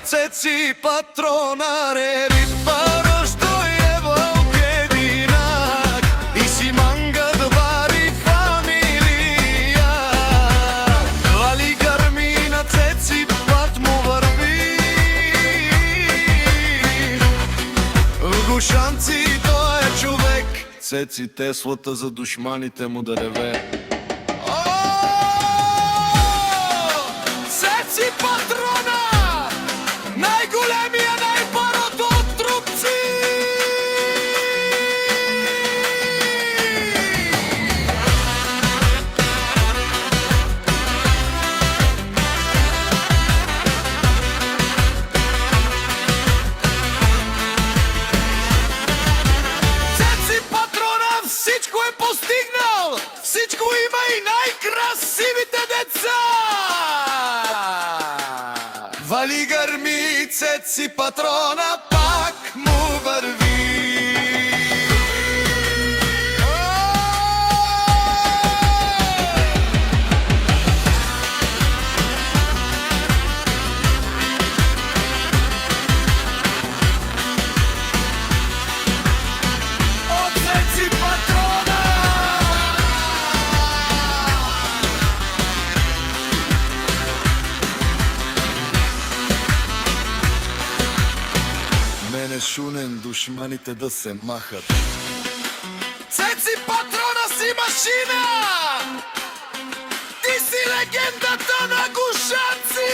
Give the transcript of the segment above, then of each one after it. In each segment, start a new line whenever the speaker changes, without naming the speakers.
ceci patronare riparo što je volkedinak i si mangad vari familija ali garmina ceci pat mu vrvi Gušanci to je čovek ceci Теслата за душманите му да реве Ceci patrona, najgolemija, najparod od trupci Ceci patrona всичко е постигнал, всичко има и най-красивите деца Вали гърми цеци патрона, пак му върви От цеци патрона Мене шунен душманите да се махат Цеци патрона си машина Ти си легендата на Гушанци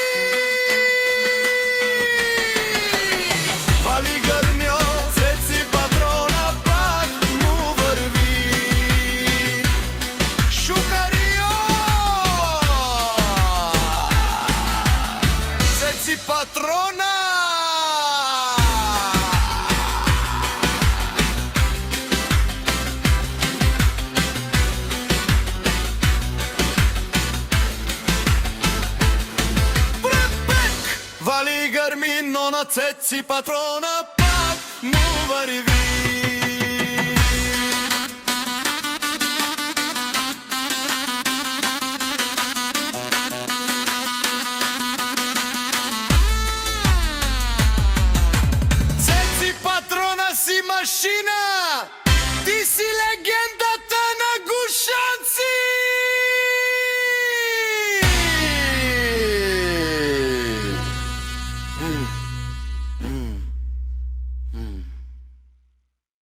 Вали гърмьо Цеци патрона пак му върви Шукарио Цеци патрона Вали гърми, но на цеци патрона пак му върви